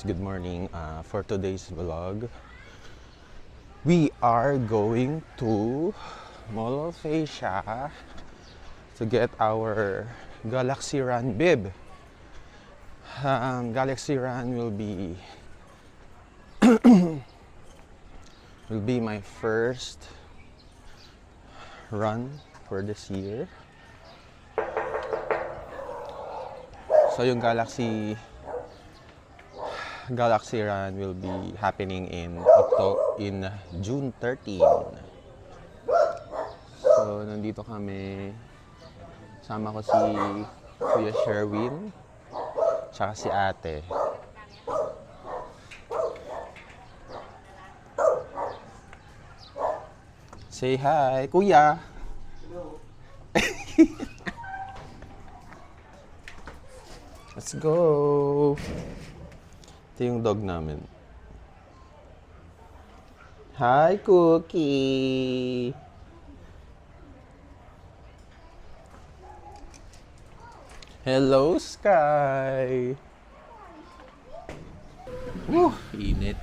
Good morning. For today's vlog, we are going to Mall of Asia to get our Galaxy Run bib. Galaxy Run will be my first run for this year. So yung Galaxy Run will be happening in June 13. So nandito kami, sama ko si Kuya Sherwin tsaka si ate. Say hi, Kuya. Hello. Let's go. Ito yung dog namin. Hi, Cookie. Hello, Sky. Woo, init.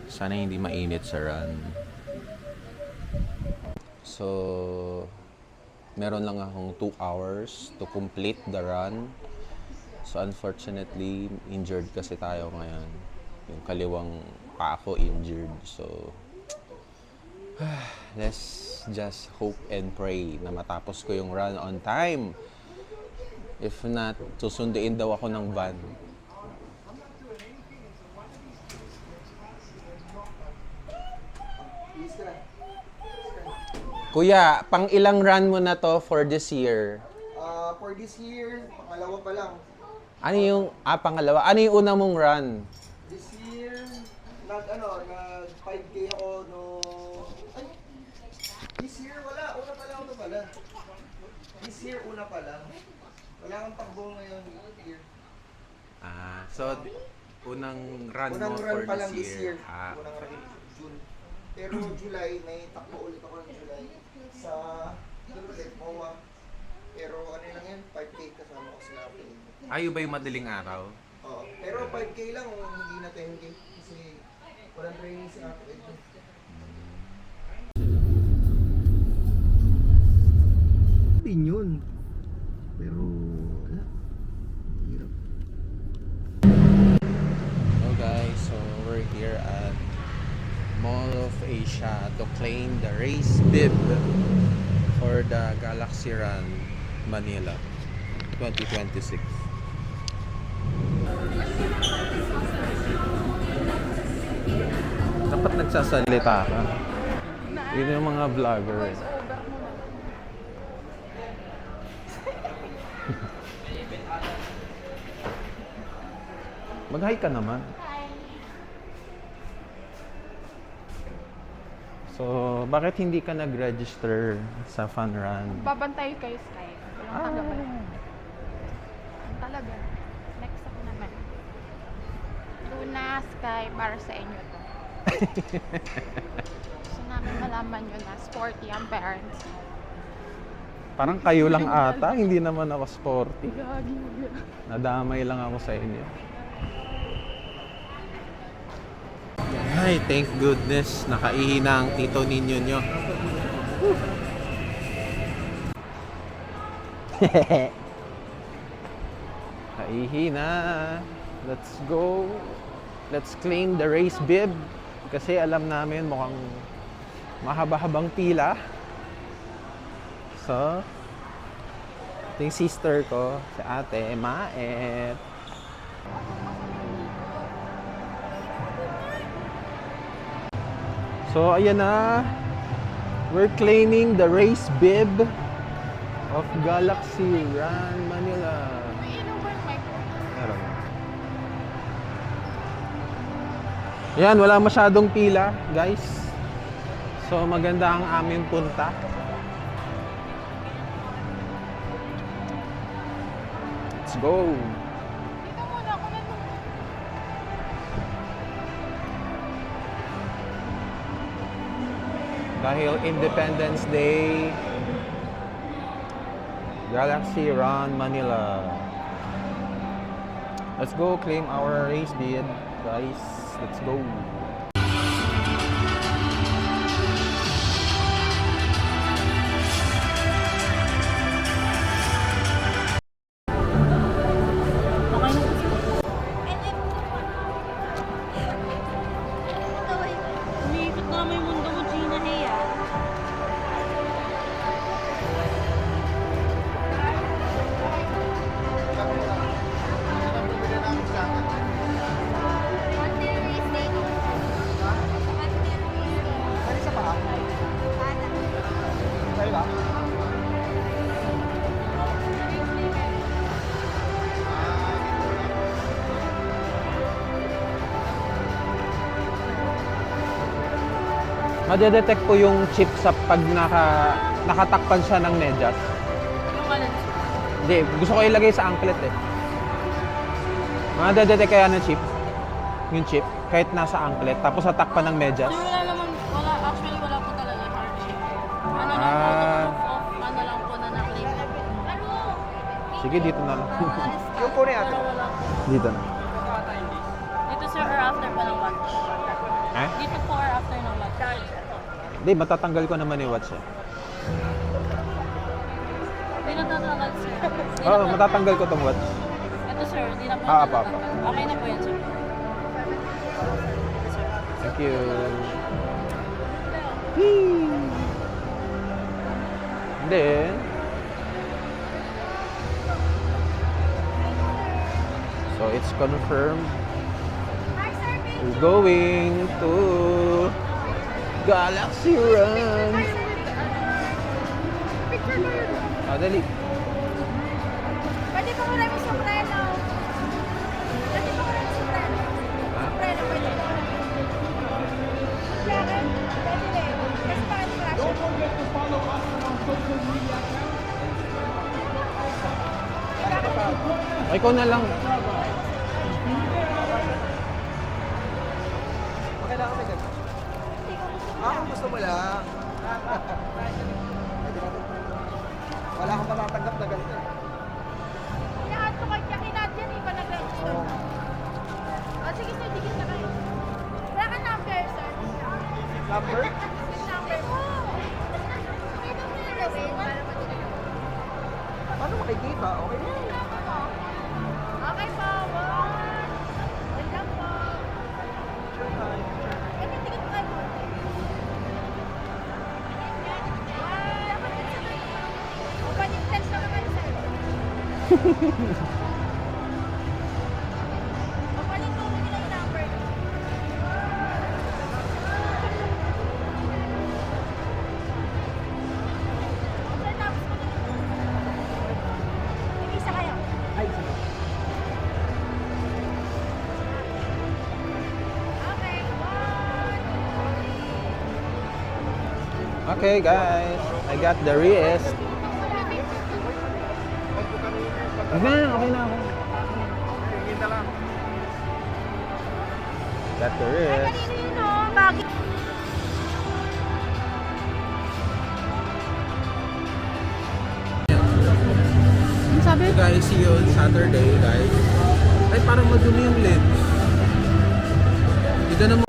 Sana hindi mainit sa run. So, meron lang akong 2 hours to complete the run. So unfortunately, injured kasi tayo ngayon. Yung kaliwang paa ko injured. So let's just hope and pray na matapos ko yung run on time. If not, susunduin daw ako ng van. Kuya, pang ilang run mo na to for this year? For this year, pangalawa pa lang. Ano yung, pangalawa? Ano yung una mong run? This year, nag 5K ako no. Ay, this year wala, una pa lang ito pala. This year una pa lang. Wala kang takbo ngayon year. So unang run Unang mo run for pa lang this year. Unang run June. Pero July, may takbo ulit ako ng July sa doon ulit, MOA. Pero ano lang yan, 5K kasama ko sila. Ayo ba yung madaling araw? Oo. Pero 5K lang, hindi na 10K. Kasi walang training si Ate Ed. Din yun. Pero wala. Hirap. Hello guys, so we're here at Mall of Asia to claim the race bib for the Galaxy Run Manila 2026. Dapat nagsasalita ka. Yun yung mga vlogger. Mag-hi ka naman. So, bakit hindi ka nag-register sa fun run? Babantay kayo, Sky. Walang tagabal. Talaga. Next ako naman. Luna, Sky, para sa inyo to. Gusto namin malaman nyo na sporty ang parents. Parang kayo lang ata, hindi naman ako sporty. Gagi. Nadamay lang ako sa inyo. Ay, thank goodness, nakaihina ang tito ninyo nyo. Kaihina. Let's go. Let's claim the race bib. Kasi alam namin mukhang mahaba-habang pila. So, ito yung sister ko, si ate, Maet. So, ayan na. We're claiming the race bib of Galaxy Run Manila. May ilaw ba yung mic? Meron. Yan, wala masyadong pila, guys. So, maganda ang aming punta. Let's go. Dito muna ako na doon. Dahil Independence Day, Galaxy Run Manila. Let's go claim our race bid, guys. Let's go. Umiikot na may mundo mo, Gina, Heya. Ano isa pa? Sa'yo ba? Madedetect po yung chip sa pag nakatakpan siya ng medyas. Yung alin? Hindi, gusto ko ilagay sa anklet eh. Madedetect kaya ng chip? Yung chip, kahit nasa anklet, tapos natakpan ng medyas. So, wala naman, actually wala po talaga hard shape. Ano lang po, Ah. ano lang po na na-claim. Sige, dito na lang. Yung kunin natin. Wala po. Dito na. Dito sir, or after pa ng watch? Eh? Dito po or after ng watch? Hindi, matatanggal ko naman yung watch eh. Hindi na tatanggal sir. Di Oo, na- matatanggal ko tong watch. Ito sir, hindi na po Ah, apa, natatanggal. Okay na po yan sir. Thank you. And then, so it's confirmed. We're going to Galaxy Run. Ah, dali. Pwede pa wala yung sombrero. Pwede pa wala yung sombrero. Ha? Sombrero pwede. Jacket? Pwede rin. Kasi parang flash. Ay, ikaw na lang. Kailangan may ganito. Kung gusto mo lang. Wala akong matatanggap na ganito eh. Inaad ko kay Kinad yan, iba nag-register. Oo. Sige sir, digit na kayo. Wala ka number, sir. Number? Yung number mo. Ito mo na gawin para matulog. Paano makikita? Okay na. Okay po, one. Wait lang po. Ito, tingin mo kayo. Open yung test na naman, sir. Open yung tulong nila yung number. Sir, tapos mo na. Mag-isa kayo. Ay, sige. Okay, one. Okay, guys. I got the wrist. Okay na, okay na ako. Hinta lang. Got the Ay, wrist. kanino yun, oh? Bakit? Ang sabi? So guys, see you on Saturday, guys. Ay, parang madumi yung lens. Dito naman.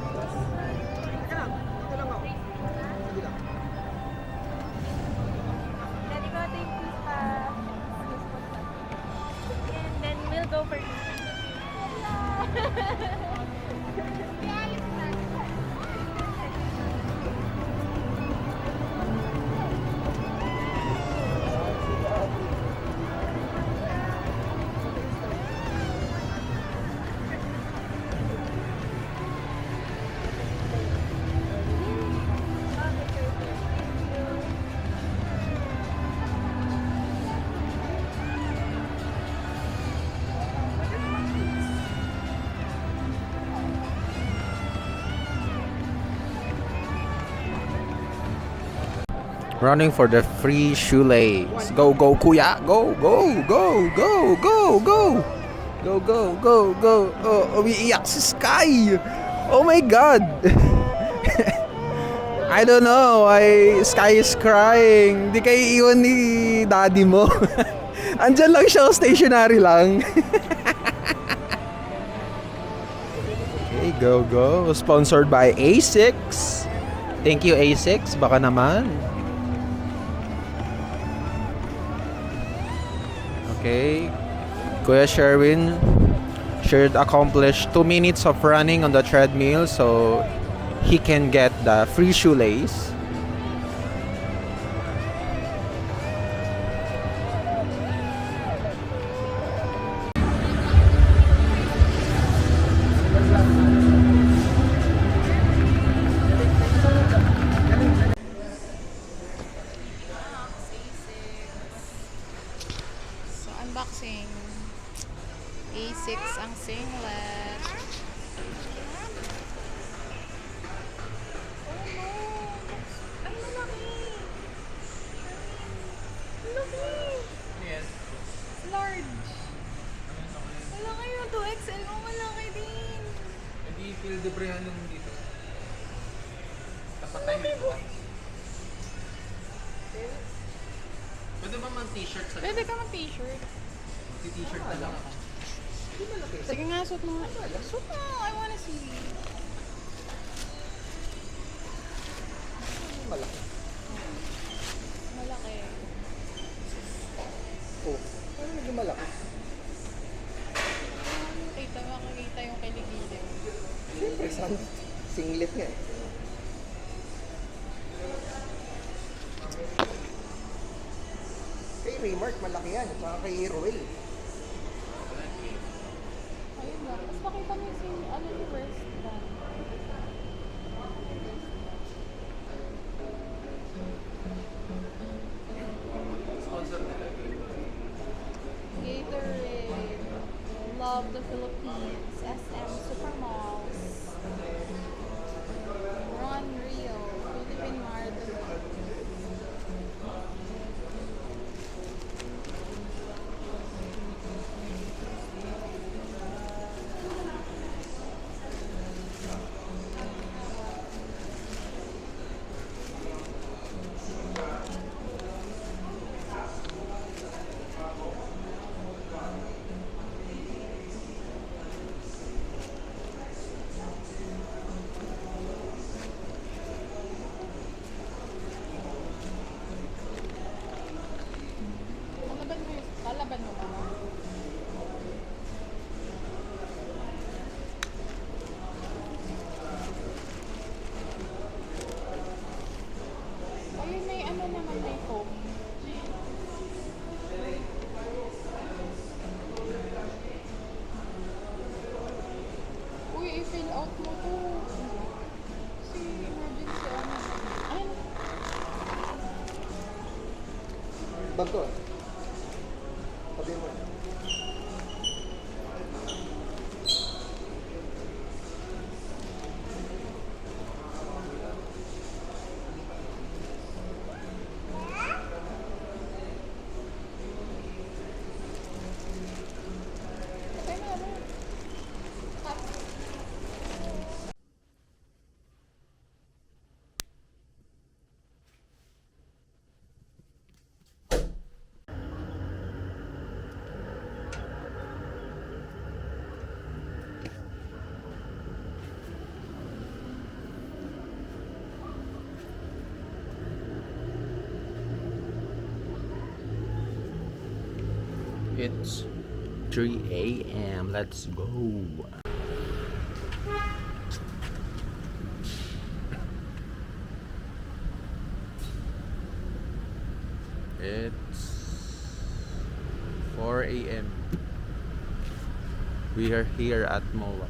Teka lang. Dito lang ako. Sige lang. Daddy ko, thank you pa. And then we'll go for Running for the free shoelace. Go, go, kuya. Go, go, go, go, go, go. Go, go, go, go. Oh, umiiyak si Sky. Oh my God. I don't know why Sky is crying. Di kayo iwan ni daddy mo. Andyan lang siya, stationary lang. Okay, go. Sponsored by A6. Thank you, A6. Baka naman. Okay. Kuya Sherwin should accomplish 2 minutes of running on the treadmill so he can get the free shoelace. So, unboxing. A6 ang singlet. Oh no! Ay, malaki! Malaki! Large! Malaki yung 2XL. Oh, malaki din! Hindi feel the brehan nung dito. Kapatay mo. Pwede ba mang t-shirt sa Pwede ka mag-t-shirt. t-shirt na lang ako? Sige nga, suot mo. Suot mo. I wanna see. Malaki. Malaki. Oh, ano medyo malaki? Makikita yung kiligilid. Siyempre, singlet nga eh. Kay Remark, malaki yan. Tsaka kay Roel. Ayun lang. Tapos pakita mo yung yung wristband. Gatorade. Love the Philippines. SM Supermalls. Run Rio. Philippine Marathon. Lalaban mo ba? Ayun, may ano naman, may foam. Uy, i-fill out mo to. Si emergency ano. Ayun. Bag ko. Sabi mo. Okay na, ano? Tap. It's 3 a.m. Let's go. It's 4 a.m. We are here at MOA.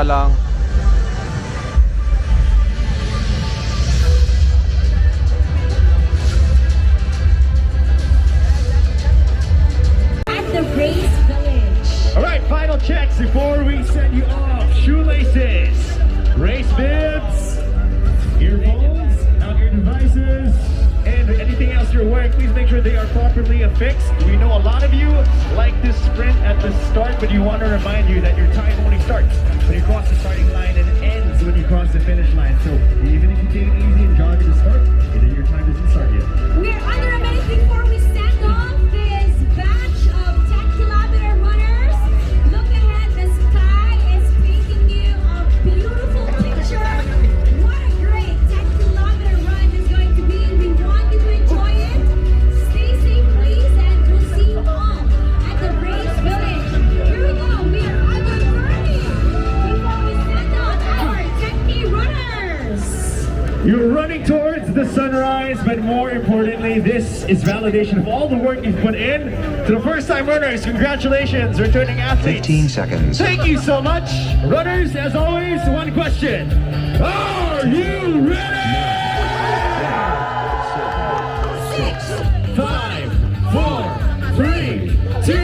pa lang. At the Race Village. All right, final checks before we send you off. Shoelaces, race bibs, earphones, out-ear devices, and anything else you're wearing, please make sure they are properly affixed. We know a lot of you like this sprint at the start, but you want to remind you that your time only starts when you cross the starting line and ends when you cross the finish line. So even if you take it easy and jog at the start, then your time doesn't start yet. We're under a minute before we send off this batch of 10-kilometer runners. Look ahead, the sky is painting you a beautiful picture. What a great 10-kilometer run is going to be. We want you to enjoy it. Stay safe, please, and we'll see you all at the Race Village. Here we go. We are under 30 before we send off our 10K runners. You're running towards the sunrise, but more importantly, this is validation of all the work you've put in. To the first-time runners, congratulations, returning athletes. 15 seconds. Thank you so much. Runners, as always, one question. Are you ready? 6, 5, 4, 3, 2,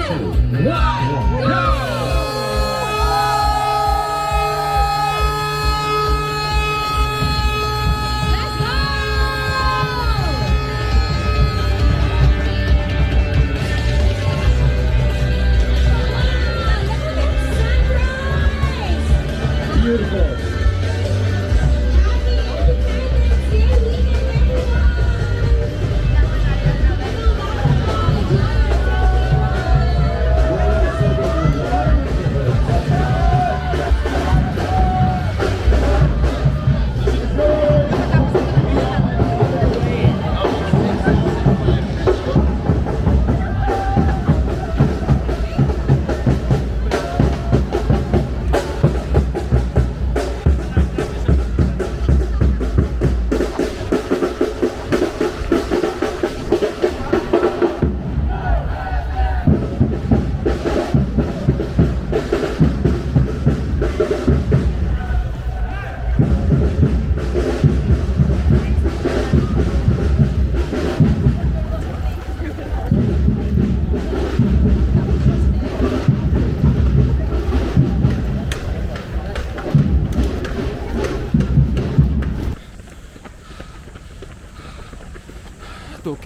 1, go! let's go! Beautiful.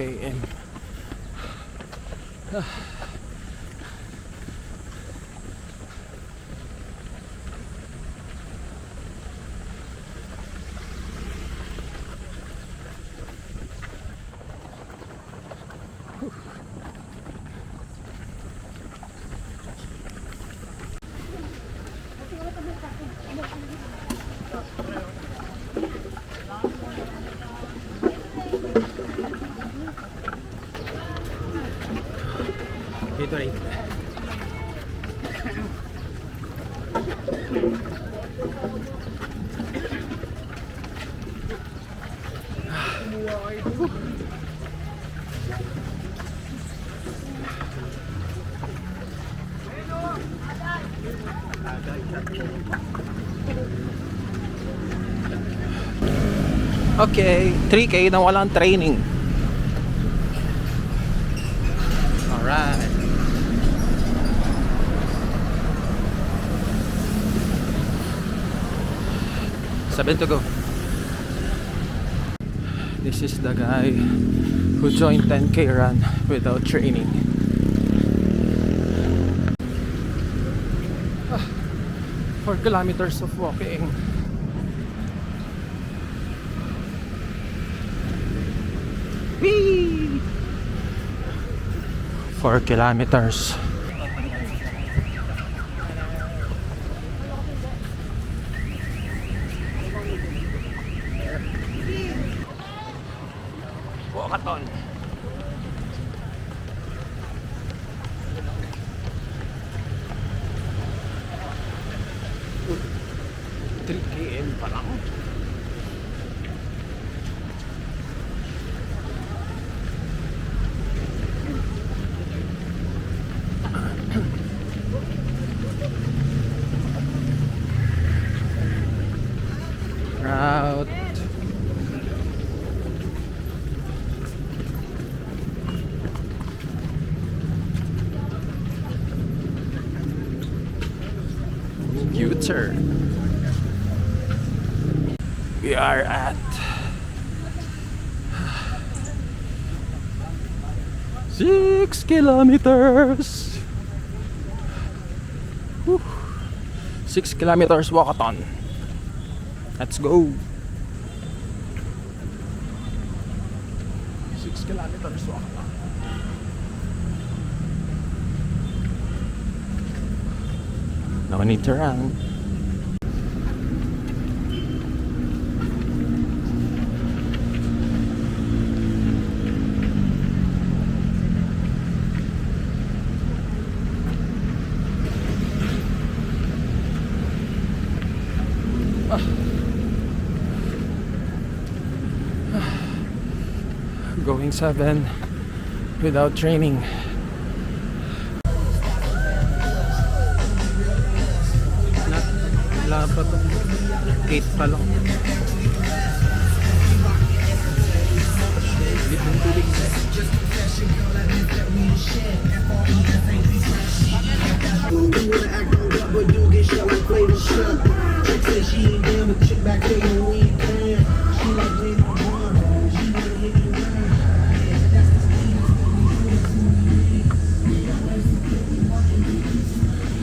km. Gatorade. Okay, 3K na walang training. Alright. Seven to go. This is the guy who joined 10K run without training. 4 kilometers of walking. Whee! 4 kilometers. Walkathon. km pa lang. U-turn. We are at 6 kilometers. 6 kilometers walkathon. Let's go. 6 kilometers walkathon. No need to run. Going 7 without training. Wala pa to. 8 pa lang. Litong tulig.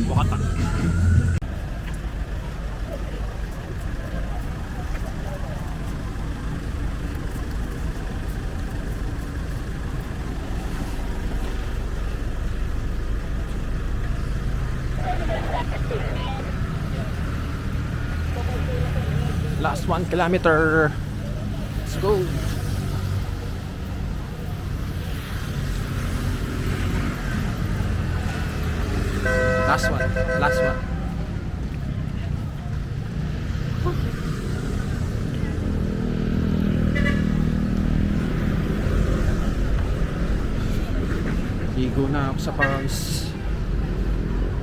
Wakatan. Last 1 kilometer. Let's go. Last one. Last one. Higo na ako sa Paris.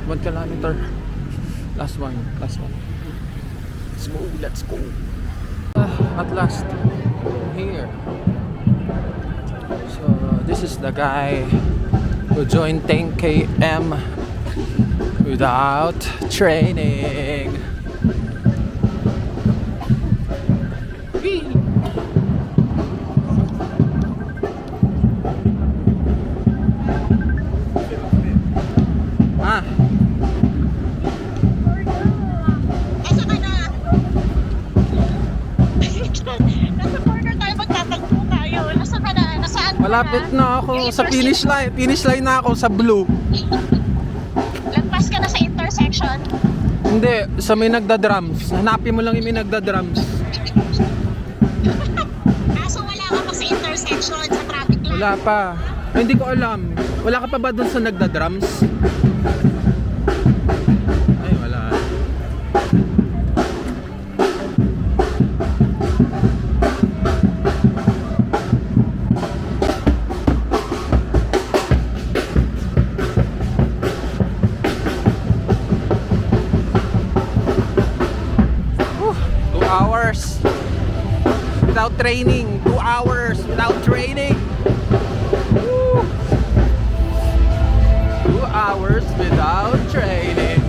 1 kilometer. Last one. Last one. Let's go, let's go. At last, here. So this is the guy who joined 10 km without training. Ah. Malapit na ako sa finish line. Finish line na ako sa blue. Lagpas ka na sa intersection. Hindi, sa may nagda-drums. Hanapin mo lang yung may nagda-drums. So wala ka pa sa intersection, sa traffic light. Wala pa. Ay, hindi ko alam. Wala ka pa ba dun sa nagda-drums? Ay, wala. Hours without training. 2 hours without training. Woo. 2 hours without training.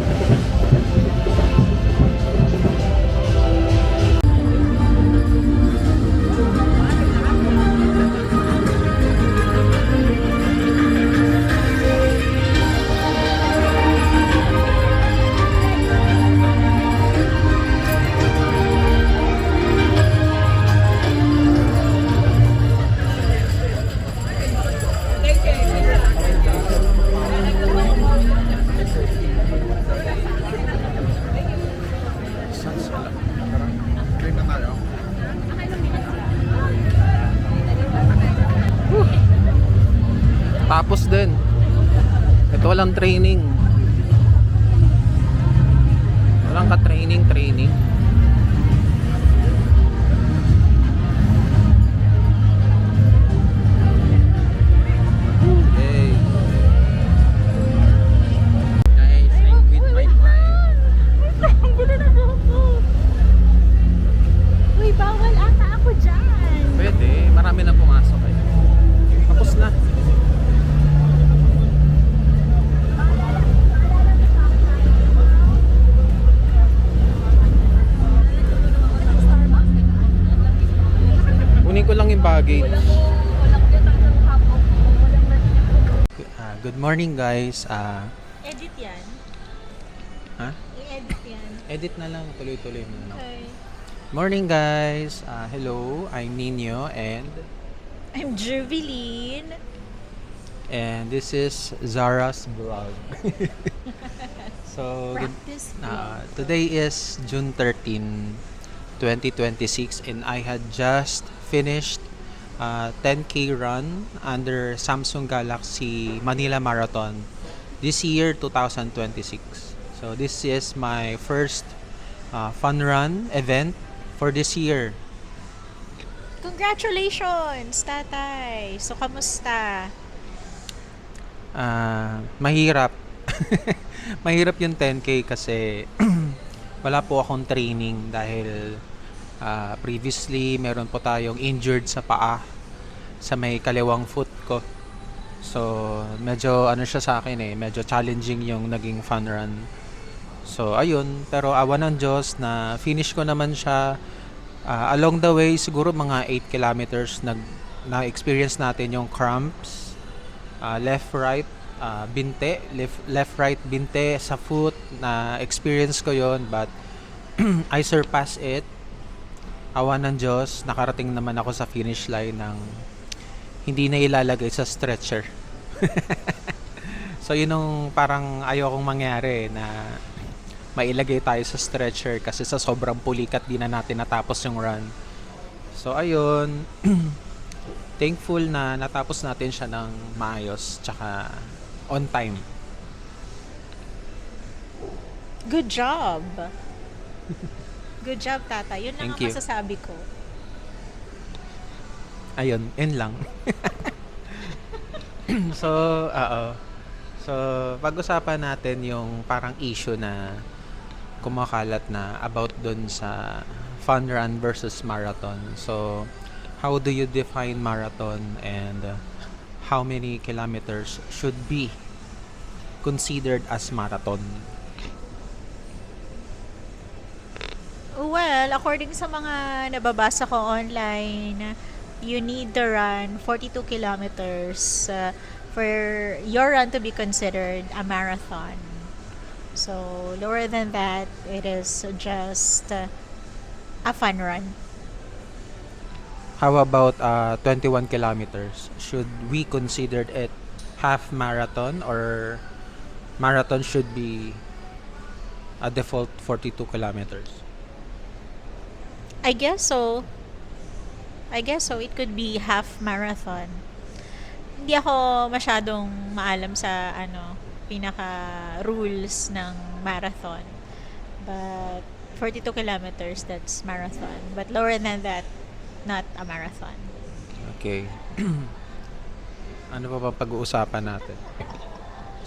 Tapos din, ito walang training. Walang ka-training. Okay. Guys, I'm with my friend. Ang gulo na ako. Uy, bawal ata ako dyan. Pwede, marami na pumasok eh. Tapos na. baggage. Good morning guys. Edit yan. Ha? I-edit yan. Edit na lang, tuloy-tuloy mo na. Okay. Morning guys. Hello, I'm Nino and I'm Jubileen. this is Zara's vlog. So, Practice vlog. today is June 13, 2026 and I had just finished 10K run under Samsung Galaxy Manila Marathon this year 2026. So this is my first fun run event for this year. Congratulations, tatay. So, kamusta? Mahirap. Mahirap yung 10K kasi wala po akong training dahil previously meron po tayong injured sa paa sa may kaliwang foot ko. So medyo ano siya sa akin medyo challenging yung naging fun run. So ayun, pero awa ng Diyos na finish ko naman siya. Along the way siguro mga 8 kilometers na-experience natin yung cramps, left right binte, left right binte sa foot, na experience ko yon but I surpassed it. Awa ng Diyos, nakarating naman ako sa finish line ng hindi na ilalagay sa stretcher. So yun yung parang ayokong mangyari na mailagay tayo sa stretcher kasi sa sobrang pulikat di na natin natapos yung run. So ayun, thankful na natapos natin siya ng maayos tsaka on time. Good job. Good job, tata. Yun lang Thank ang you. masasabi ko. Ayun, yun lang. So, So, pag-usapan natin yung parang issue na kumakalat na about dun sa fun run versus marathon. So, how do you define marathon and how many kilometers should be considered as marathon? Well, according sa mga nababasa ko online, you need to run 42 kilometers for your run to be considered a marathon. So, lower than that, it is just a fun run. How about 21 kilometers? Should we consider it half marathon or marathon should be a default 42 kilometers? I guess so. It could be half marathon. Hindi ako masyadong maalam sa pinaka rules ng marathon. But 42 kilometers, that's marathon. But lower than that, not a marathon. Okay. Ano pa ba pag-uusapan natin?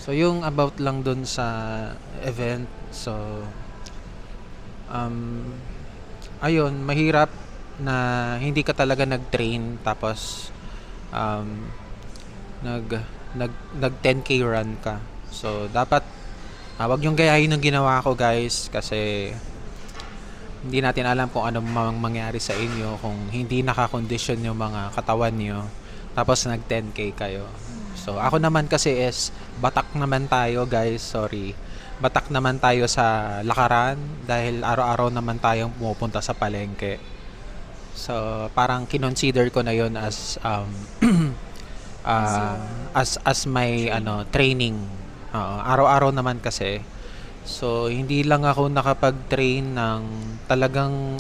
So, yung about lang dun sa event. So, ayun, mahirap na hindi ka talaga nag-train tapos nag 10K run ka. So, dapat wag yung gayahin ng ginawa ko, guys, kasi hindi natin alam kung ano mangyari sa inyo kung hindi nakakondisyon yung mga katawan nyo tapos nag 10K kayo. So, ako naman kasi is batak naman tayo, guys. Sorry. Batak naman tayo sa lakaran dahil araw-araw naman tayong pumupunta sa palengke. So, parang kinonsider ko na yon as as my training. Araw-araw naman kasi. So, hindi lang ako nakapag-train ng talagang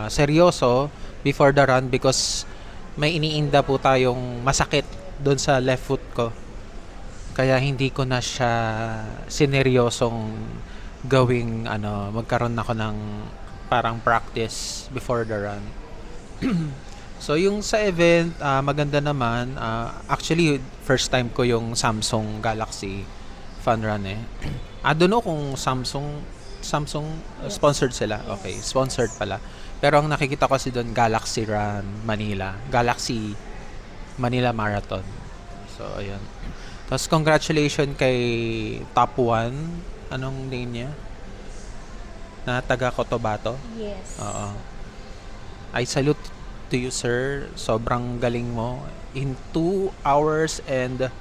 seryoso before the run because may iniinda po tayong masakit doon sa left foot ko. Kaya hindi ko na siya sineryosong gawing magkaroon ako ng parang practice before the run. So yung sa event, maganda naman. Actually, first time ko yung Samsung Galaxy Fun Run I don't know kung Samsung sponsored sila. Okay, sponsored pala. Pero ang nakikita ko kasi doon Galaxy Run Manila, Galaxy Manila Marathon. So ayun. Tapos congratulations kay Top 1. Anong name niya? Na taga Cotabato? Yes. Oo. I salute to you, sir. Sobrang galing mo. In 2 hours and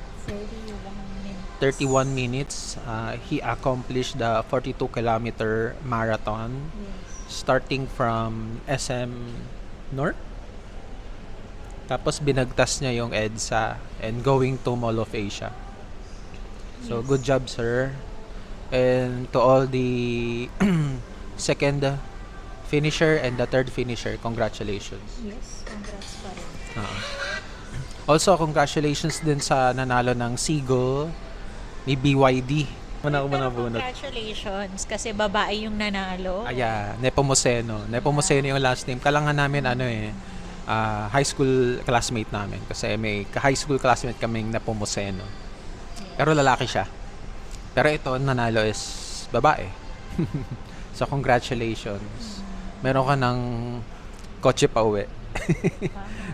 31 minutes, he accomplished the 42-kilometer marathon starting from SM North. Tapos binagtas niya yung EDSA and going to Mall of Asia. So, good job, sir. And to all the second finisher and the third finisher, congratulations. Yes, congrats pa rin. Also, congratulations din sa nanalo ng Seagull ni BYD. Muna Pero congratulations kasi babae yung nanalo. Nepomuceno. Nepomuceno yung last name. Kalangan namin high school classmate namin kasi may high school classmate kaming Nepomuceno. Pero lalaki siya. Pero ito nanalo is babae. So congratulations. Meron ka ng kotse pa uwi.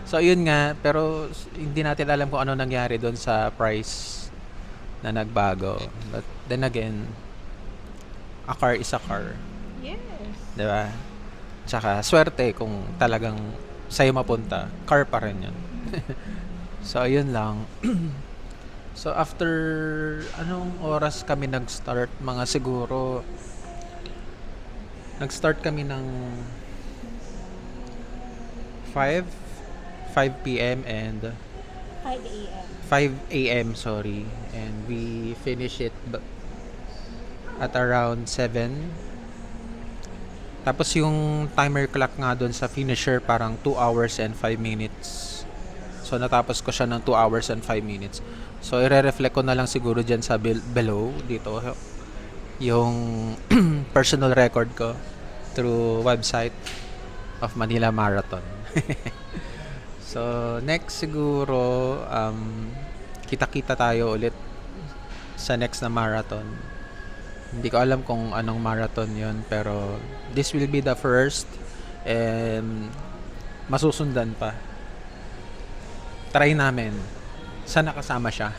So yun nga, pero hindi natin alam kung ano nangyari doon sa price na nagbago. But then again, a car is a car. Yes. Diba? Tsaka swerte kung talagang sa'yo mapunta, car pa rin yun. So yun lang. So after anong oras kami nag-start? Mga siguro nag-start kami ng 5 p.m. and 5 a.m. 5 a.m. sorry, and we finish it at around 7. Tapos yung timer clock nga doon sa finisher parang 2 hours and 5 minutes. So natapos ko siya ng 2 hours and 5 minutes. So i-reflect ko na lang siguro dyan sa below dito yung personal record ko through website of Manila Marathon. So next siguro kita-kita tayo ulit sa next na marathon. Hindi ko alam kung anong marathon yon, pero this will be the first and masusundan pa. Try namin. Sana kasama siya.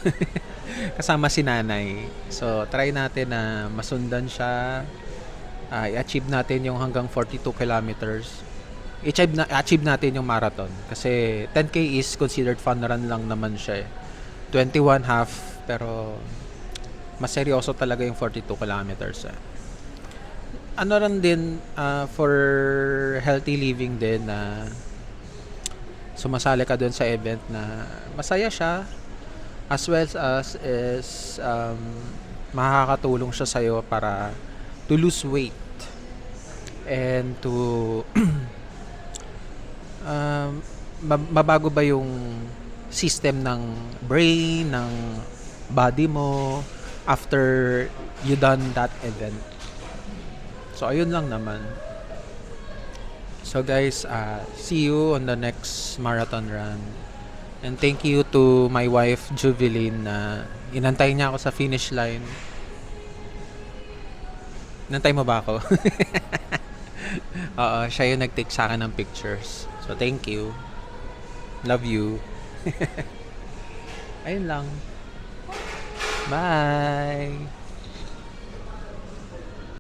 Kasama si nanay. So try natin na masundan siya. I-achieve natin yung hanggang 42 kilometers. I-achieve natin yung marathon. Kasi 10K is considered fun run lang naman siya. 21 half, pero mas seryoso talaga yung 42 kilometers. Ano rin din, for healthy living din na sumasali ka dun sa event na masaya siya, as well as is makakatulong siya sa'yo para to lose weight and to mabago ba yung system ng brain, ng body mo after you done that event. So ayun lang naman. So guys, see you on the next marathon run. And thank you to my wife Juveline na inantay niya ako sa finish line. Inantay mo ba ako? Oo, siya yung nag-take sa akin ng pictures. So thank you. Love you. Ayun lang. Bye.